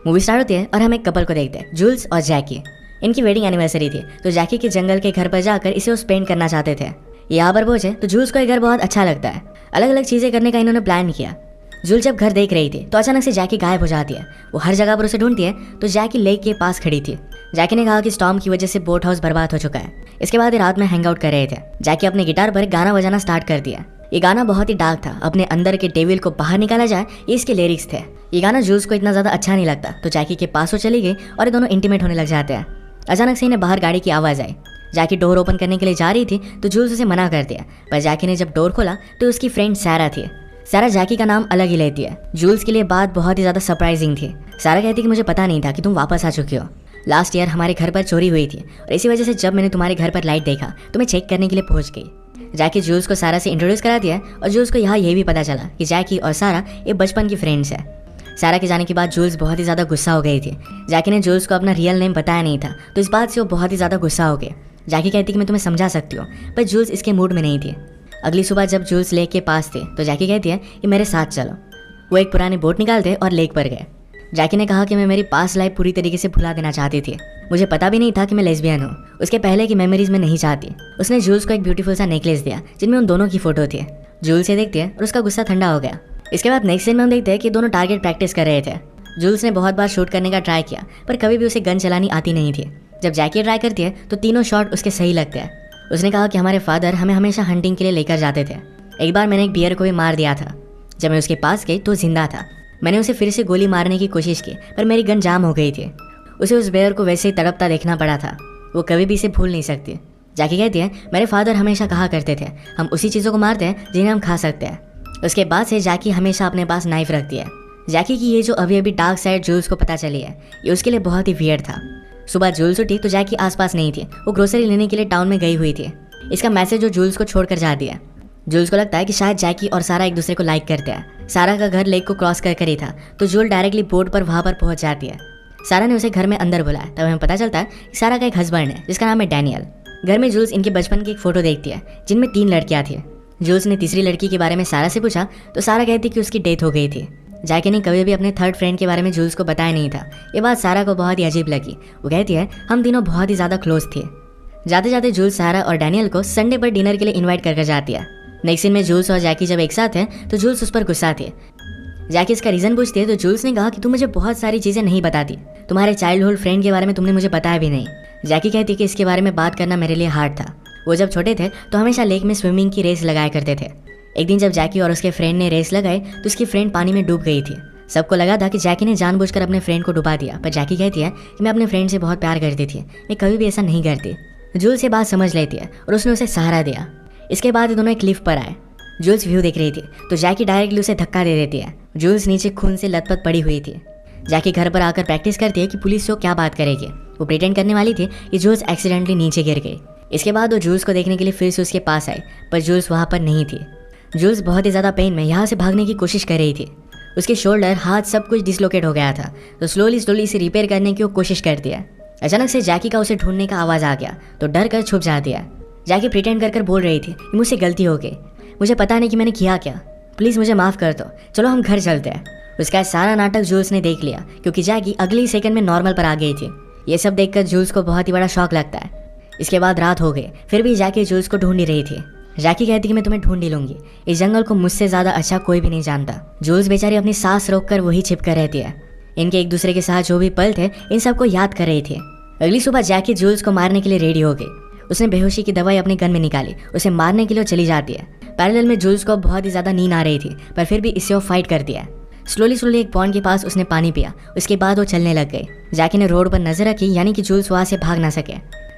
Movie start होती है और हम एक कपल को देखते हैं, जूल्स और जैकी। इनकी वेडिंग एनिवर्सरी थी तो जैकी के जंगल के घर पर जाकर इसे वो स्पेंड करना चाहते थे। यहाँ पर पहुंचे तो जूल्स को ये घर बहुत अच्छा लगता है। अलग अलग चीजें करने का इन्होंने प्लान किया। जूल्स जब घर देख रही थी तो अचानक से जैकी गायब हो जाती है। वो हर जगह पर उसे ढूंढती है तो जैकी लेक के पास खड़ी थी। जैकी ने कहा कि स्टॉर्म की वजह से बोट हाउस बर्बाद हो चुका है। इसके बाद ये रात में हैंग आउट कर रहे थे। जैकी अपने गिटार पर गाना बजाना स्टार्ट कर दिया। ये गाना बहुत ही डार्क था। अपने अंदर के डेविल को बाहर निकाला जाए, ये इसके लिरिक्स थे। ये गाना जूल्स को इतना ज्यादा अच्छा नहीं लगता तो जैकी के पास वो चली गई और ये दोनों इंटीमेट होने लग जाते हैं। अचानक से इन्हें बाहर गाड़ी की आवाज आई। जैकी डोर ओपन करने के लिए जा रही थी तो जूल्स उसे मना कर दिया, पर जैकी ने जब डोर खोला तो उसकी फ्रेंड सारा थी। सारा जैकी का नाम अलग ही लेती है। जूल्स के लिए बात बहुत ही ज्यादा सरप्राइजिंग थी। सारा कहती कि मुझे पता नहीं था कि तुम वापस आ चुकी हो। लास्ट ईयर हमारे घर पर चोरी हुई थी और इसी वजह से जब मैंने तुम्हारे घर पर लाइट देखा तो मैं चेक करने के लिए पहुंच गई। जैकी जूल्स को सारा से इंट्रोड्यूस करा दिया और जूल्स को यहाँ ये भी पता चला कि जैकी और सारा ये बचपन की फ्रेंड्स है। सारा के जाने के बाद जूल्स बहुत ही ज्यादा गुस्सा हो गई थी। जैकी ने जूल्स को अपना रियल नेम बताया नहीं था तो इस बात से वो बहुत ही ज्यादा गुस्सा हो गए। जैकी कहती कि मैं तुम्हें समझा सकती हूँ, पर जूल्स इसके मूड में नहीं थी। अगली सुबह जब जूल्स लेक के पास थे तो जैकी कहती है कि मेरे साथ चलो। वो एक पुरानी बोट निकालते और लेक पर गए। जैकी ने कहा कि मैं मेरी पास्ट लाइफ पूरी तरीके से भुला देना चाहती थी। मुझे पता भी नहीं था कि मैं लेस्बियन हूँ। उसके पहले की मेमोरीज में नहीं चाहती। उसने जूल्स को एक ब्यूटीफुल सा नेकलेस दिया जिनमें उन दोनों की फोटो थी। जूल्स से देखती है और उसका गुस्सा ठंडा हो गया। इसके बाद नेक्स्ट सीन में हम देखते हैं कि दोनों टारगेट प्रैक्टिस कर रहे थे। जूल्स ने बहुत बार शूट करने का ट्राई किया पर कभी भी उसे गन चलानी आती नहीं थी। जब जैकी ट्राई करती है तो तीनों शॉट उसके सही लगते हैं। उसने कहा कि हमारे फादर हमें हमेशा हंटिंग के लिए लेकर जाते थे। एक बार मैंने एक बियर को भी मार दिया था। जब मैं उसके पास गई तो जिंदा था। मैंने उसे फिर से गोली मारने की कोशिश की पर मेरी गन जाम हो गई थी। उसे उस बेयर को वैसे ही तड़पता देखना पड़ा था। वो कभी भी इसे भूल नहीं सकती। जैकी कहती है मेरे फादर हमेशा कहा करते थे हम उसी चीज़ों को मारते हैं जिन्हें हम खा सकते हैं। उसके बाद से जैकी हमेशा अपने पास नाइफ रखती है। जैकी की ये जो अभी अभी डार्क साइड जूल्स को पता चली है ये उसके लिए बहुत ही वियर्ड था। सुबह जूल्स उठी तो जैकी आसपास नहीं थी। वो ग्रोसरी लेने के लिए टाउन में गई हुई थी। इसका मैसेज जो जूल्स को छोड़कर जा दिया। जूल्स को लगता है कि शायद जैकी और सारा एक दूसरे को लाइक करते हैं। सारा का घर लेक को क्रॉस कर ही था तो जूल डायरेक्टली बोट पर वहां पर पहुंच जाती है। सारा ने उसे घर में अंदर बुलाया तब हमें पता चलता है कि सारा का एक हस्बैंड है जिसका नाम है डैनियल। घर में जूल्स इनके बचपन की एक फोटो देखती है जिनमें 3 लड़कियां थी। जूल्स ने तीसरी लड़की के बारे में सारा से पूछा तो सारा कहती कि उसकी डेथ हो गई थी। जैकी ने कभी भी अपने थर्ड फ्रेंड के बारे में जूल्स को बताया नहीं था। ये बात सारा को बहुत ही अजीब लगी। वो कहती है हम तीनों बहुत ही ज्यादा क्लोज थे। जाते जाते जूल्स सारा और डैनियल को संडे पर डिनर के लिए इन्वाइट कर जाती है। नेक्स्ट सीन में जूल्स और जैकी जब एक साथ हैं तो जूल्स उस पर गुस्सा थे। जैकी इसका रीजन पूछती है तो जूल्स ने कहा कि तुम मुझे बहुत सारी चीजें नहीं बताती। तुम्हारे चाइल्डहुड फ्रेंड के बारे में तुमने मुझे बताया भी नहीं। जैकी कहती कि इसके बारे में बात करना मेरे लिए हार्ड था। वो जब छोटे थे तो हमेशा लेक में स्विमिंग की रेस लगाया करते थे। एक दिन जब जैकी और उसके फ्रेंड ने रेस लगाई तो उसकी फ्रेंड पानी में डूब गई थी। सबको लगा था कि जैकी ने जानबूझकर अपने फ्रेंड को डुबा दिया, पर जैकी कहती है कि मैं अपने फ्रेंड से बहुत प्यार करती थी, मैं कभी भी ऐसा नहीं करती। जूल्स ये बात समझ लेती है और उसने उसे सहारा दिया। इसके बाद ये दोनों एक क्लिफ पर आए। जूल्स व्यू देख रही थी तो जैकी डायरेक्टली उसे धक्का दे देती है। जूल्स नीचे खून से लथपथ पड़ी हुई थी। जैकी घर पर आकर प्रैक्टिस करती है कि पुलिस से क्या बात करेगी। वो प्रिटेंड करने वाली थी कि जूल्स एक्सीडेंटली नीचे गिर गई। इसके बाद वो जूल्स को देखने के लिए फिर से उसके पास आई पर जूल्स वहाँ पर नहीं थी। जूल्स बहुत ही ज़्यादा पेन में यहाँ से भागने की कोशिश कर रही थी। उसके शोल्डर, हाथ सब कुछ डिसलोकेट हो गया था तो स्लोली इसे रिपेयर करने की वो कोशिश करती है। अचानक से जैकी का उसे ढूंढने का आवाज़ आ गया तो डर कर छुप जाती है। जैकी प्रिटेंड कर बोल रही थी कि मुझसे गलती हो गई, मुझे पता नहीं कि मैंने किया क्या, प्लीज़ मुझे माफ़ कर दो, चलो हम घर चलते हैं। उसका सारा नाटक जूल्स ने देख लिया क्योंकि जैकी अगली सेकंड में नॉर्मल पर आ गई थी। ये सब देखकर जूल्स को बहुत ही बड़ा शॉक लगता है। इसके बाद रात हो गई, फिर भी जैकी जूल्स को ढूंढ ही रही थी। जैकी कहती कि मैं तुम्हें ढूंढ ही लूंगी, इस जंगल को मुझसे ज़्यादा अच्छा कोई भी नहीं जानता। जूल्स बेचारी अपनी सांस रोककर वही छिप कर रहती है। इनके एक दूसरे के साथ जो भी पल थे इन सबको याद कर रही थी। अगली सुबह जैकी जूल्स को मारने के लिए रेडी हो गई। उसने बेहोशी की दवाई अपने गन में निकाली, उसे मारने के लिए चली जाती है। पैरेलल में जूल्स को बहुत ही ज़्यादा नींद आ रही थी पर फिर भी इससे वो फाइट करती है। स्लोली एक पॉन्ड के पास उसने पानी पिया। उसके बाद वो चलने लग गई। जैकी ने रोड पर नजर रखी यानी कि जूल्स वहाँ से भाग ना सके।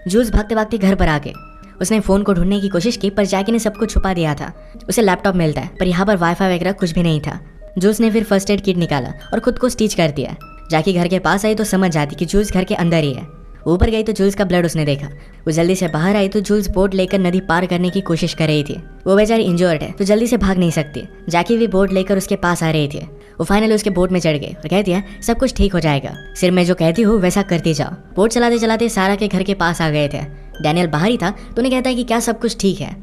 जूल्स भागते भागते घर पर आ गए। उसने फ़ोन को ढूंढने की कोशिश की पर जैकी ने सब कुछ छुपा दिया था। उसे लैपटॉप मिलता है पर यहाँ पर वाईफाई वगैरह कुछ भी नहीं था। जूल्स ने फिर फर्स्ट एड किट निकाला और खुद को स्टिच कर दिया। जैकी घर के पास आई तो समझ जाती कि जूल्स घर के अंदर ही है। ऊपर गई तो जूल्स का ब्लड उसने देखा। वो जल्दी से बाहर आई तो जूल्स बोट लेकर नदी पार करने की कोशिश कर रही थी। वो बेचारी इंजर्ड है तो जल्दी से भाग नहीं सकती। जैकी भी बोट लेकर उसके पास आ रही थी। वो फाइनली उसके बोट में चढ़ गई और कहती है सब कुछ ठीक हो जाएगा, सिर्फ मैं जो कहती हूँ वैसा करती जाओ। बोट चलाते चलाते सारा के घर के पास आ गए थे। डैनियल बाहर ही था तो उन्हें कहता है कि क्या सब कुछ ठीक है।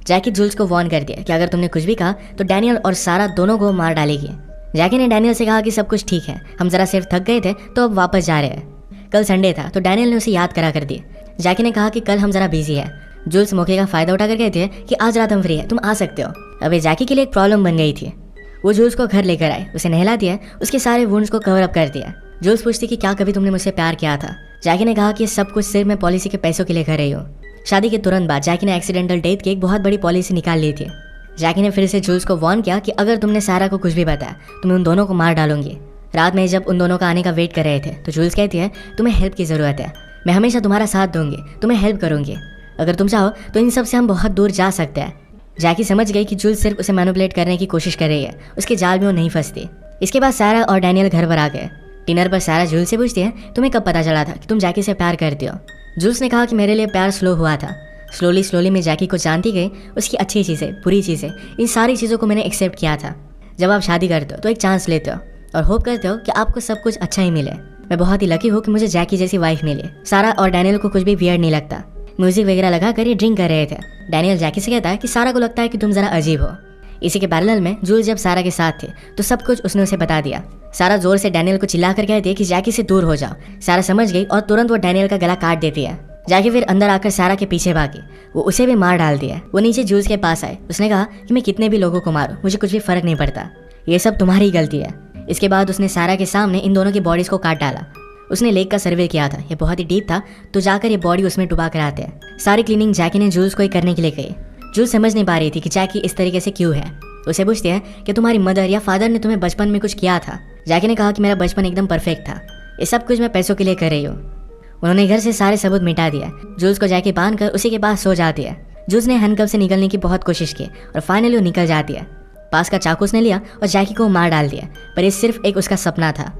जैकी जूल्स को वार्न कर दिया कि अगर तुमने कुछ भी कहा तो डैनियल और सारा दोनों को मार डालेगी। जैकी ने डैनियल से कहा कि सब कुछ ठीक है, हम जरा सिर्फ थक गए थे तो अब वापस जा रहे हैं। कल संडे था तो डैनियल ने उसे याद करा कर दी। जैकी ने कहा कि कल हम जरा बिजी है। जूल्स मौके का फायदा उठाकर कहते हैं कि आज रात हम फ्री है, तुम आ सकते हो। अब जैकी के लिए एक प्रॉब्लम बन गई थी। वो जूल्स को घर लेकर आए, उसे नहला दिया, उसके सारे वुंड्स को कवर अप कर दिया। जूल्स पूछती कि क्या कभी तुमने मुझसे प्यार किया था। जैकी ने कहा कि सब कुछ सिर्फ मैं पॉलिसी के पैसों के लिए कर रही हूँ। शादी के तुरंत बाद जैकी ने एक्सीडेंटल डेथ की एक बहुत बड़ी पॉलिसी निकाल ली थी। जैकी ने फिर से जूल्स को वार्न किया कि अगर तुमने सारा को कुछ भी बताया तो मैं उन दोनों को मार डालूंगी। रात में जब उन दोनों का आने का वेट कर रहे थे तो जूल्स कहती है तुम्हें हेल्प की ज़रूरत है, मैं हमेशा तुम्हारा साथ दूंगी, तुम्हें हेल्प करूंगी, अगर तुम चाहो तो इन सब से हम बहुत दूर जा सकते हैं। जैकी समझ गई कि जूल्स सिर्फ उसे मैनिपुलेट करने की कोशिश कर रही है, उसके जाल में वो नहीं फंसती। इसके बाद सारा और डैनियल घर पर आ गए। डिनर पर सारा जूल्स से पूछती है तुम्हें कब पता चला था कि तुम जैकी से प्यार करती हो। जूल्स ने कहा कि मेरे लिए प्यार स्लो हुआ था, स्लोली मैं जैकी को जानती गई, उसकी अच्छी चीज़ें बुरी चीज़ें इन सारी चीज़ों को मैंने एक्सेप्ट किया था। जब आप शादी करते हो तो एक चांस लेते हो और होप करते हो कि आपको सब कुछ अच्छा ही मिले। मैं बहुत ही लकी हूँ कि मुझे जैकी जैसी वाइफ मिली। सारा और डैनियल को कुछ भी वियर्ड नहीं लगता। म्यूजिक वगैरह लगा कर ये ड्रिंक कर रहे थे। डैनियल जैकी से कहता है कि सारा को लगता है कि तुम जरा अजीब हो। इसी के पैरेलल में जूल्स जब सारा के साथ थे तो सब कुछ उसने उसे बता दिया। सारा जोर से डैनियल को चिल्लाकर कहती है कि जैकी से दूर हो जाओ। सारा समझ गई और तुरंत वो डैनियल का गला काट देती है। जैकी फिर अंदर आकर सारा के पीछे भागी, वो उसे भी मार डालती है। वो नीचे जूल्स के पास आए, उसने कहा कि मैं कितने भी लोगों को मारूं मुझे कुछ भी फर्क नहीं पड़ता, ये सब तुम्हारी गलती है। इसके बाद उसने सारा के सामने इन दोनों की बॉडीज को काट डाला। उसने लेक का सर्वे किया था, ये बहुत ही डीप था, तो जाकर ये बॉडी उसमें डुबा कर आते हैं। सारी क्लीनिंग जैकी ने जूल्स को ही करने के लिए कही। जूल्स समझ नहीं पा रही थी कि जैकी इस तरीके से क्यों है। उसे पूछते हैं कि तुम्हारी मदर या फादर ने तुम्हें बचपन में कुछ किया था। जैकी ने कहा कि मेरा बचपन एकदम परफेक्ट था, ये सब कुछ मैं पैसों के लिए कर रही हूँ। उन्होंने घर से सारे सबूत मिटा दिया। जूल्स को जैकी बांध कर उसी के पास सो जाती है। जूल्स ने हैंडकफ से निकलने की बहुत कोशिश की और फाइनली वो निकल जाती है। पास का चाकू उसने लिया और जैकी को मार डाल दिया, पर ये सिर्फ एक उसका सपना था।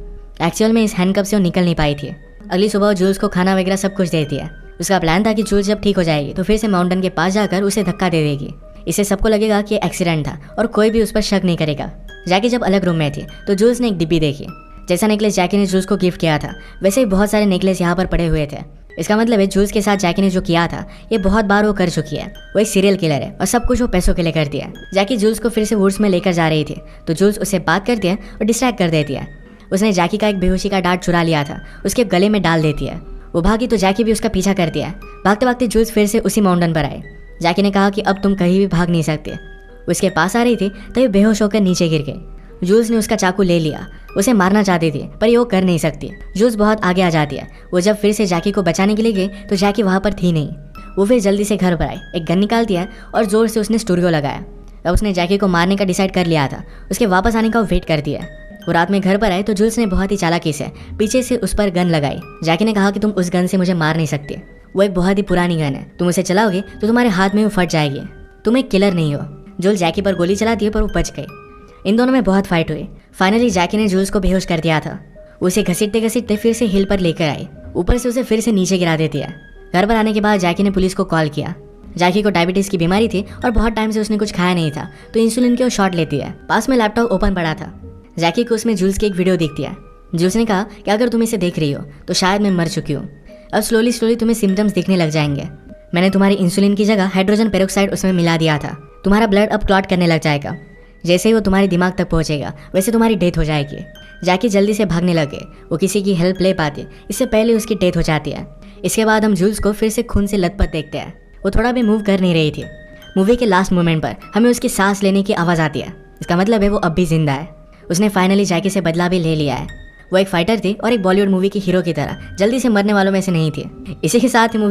एक्चुअल में इस हैंडकफ से वो निकल नहीं पाई थी। अगली सुबह जूल्स को खाना वगैरह सब कुछ देती है। उसका प्लान था कि जूल्स जब ठीक हो जाएगी तो फिर से माउंटेन के पास जाकर उसे धक्का दे देगी। इससे सबको लगेगा कि एक्सीडेंट था और कोई भी उस पर शक नहीं करेगा। जैकी जब अलग रूम में थी तो जूल्स ने एक डिब्बी देखी। जैसा नेकलेस जैकी ने जूल्स को गिफ्ट किया था वैसे ही बहुत सारे नेकलेस यहाँ पर पड़े हुए थे। इसका मतलब है जूल्स के साथ जैकी ने जो किया था ये बहुत बार वो कर चुकी है। वो एक सीरियल किलर है और सब कुछ वो पैसों के लिए करती है। जैकी जूल्स को फिर से वुड्स में लेकर जा रही थी तो जूल्स उसे बात करती है और डिस्ट्रैक्ट कर देती है। उसने जैकी का एक बेहोशी का डार्ट चुरा लिया था, उसके गले में डाल देती है। वो भागी तो जैकी भी उसका पीछा करती है। भागते भागते जूल्स फिर से उसी माउंटेन पर आए। जैकी ने कहा कि अब तुम कहीं भी भाग नहीं सकते। उसके पास आ रही थी तभी बेहोश होकर नीचे गिर गई। जूल्स ने उसका चाकू ले लिया, उसे मारना चाहती थी पर ये वो कर नहीं सकती। जूल्स बहुत आगे आ जाती है। वो जब फिर से जैकी को बचाने के लिए गई तो जैकी वहाँ पर थी नहीं। वो फिर जल्दी से घर पर आई, एक गन निकालती है और जोर से उसने स्टूडियो लगाया। अब उसने जैकी को मारने का डिसाइड कर लिया था। उसके वापस आने का वेट करती है। वो रात में घर पर आए तो जूल्स ने बहुत ही चालाकी से पीछे से उस पर गन लगाई। जैकी ने कहा कि तुम उस गन से मुझे मार नहीं सकते, वो एक बहुत ही पुरानी गन है, तुम उसे चलाओगे तो तुम्हारे हाथ में वो फट जाएगी, तुम एक किलर नहीं हो। जूल्स जैकी पर गोली चलाती है पर वो बच गई। इन दोनों में बहुत फाइट हुई। फाइनली जैकी ने जूल्स को बेहोश कर दिया था। उसे घसीटते घसीटते फिर से हिल पर लेकर आई, ऊपर से उसे फिर से नीचे गिरा देती है। घर पर आने के बाद जैकी ने पुलिस को कॉल किया। जैकी को डायबिटीज की बीमारी थी और बहुत टाइम से उसने कुछ खाया नहीं था तो इंसुलिन की वो शॉट लेती है। पास में लैपटॉप ओपन पड़ा था। जैकी को उसमें जूल्स की एक वीडियो दिखती है। जूल्स ने कहा कि अगर तुम इसे देख रही हो तो शायद मैं मर चुकी हूँ। अब स्लोली तुम्हें सिम्टम्स दिखने लग जाएंगे। मैंने तुम्हारी इंसुलिन की जगह हाइड्रोजन पेरोक्साइड उसमें मिला दिया था। तुम्हारा ब्लड अब क्लॉट करने लग जाएगा। जैसे ही वो तुम्हारे दिमाग तक पहुंचेगा वैसे तुम्हारी डेथ हो जाएगी। जैकी जल्दी से भागने लगे। वो किसी की हेल्प ले पाती, इससे पहले उसकी डेथ हो जाती है। इसके बाद हम जूल्स को फिर से खून से लथपथ देखते हैं। वो थोड़ा भी मूव कर नहीं रही थी। मूवी के लास्ट मोमेंट पर हमें उसकी सांस लेने की आवाज़ आती है। इसका मतलब है वो अब भी जिंदा है। उसने फाइनली जैकी से बदला भी ले लिया है। वो एक फाइटर थी और एक बॉलीवुड मूवी की हीरो की तरह जल्दी से मरने वालों में से नहीं थी। इसी के साथ ही मूवी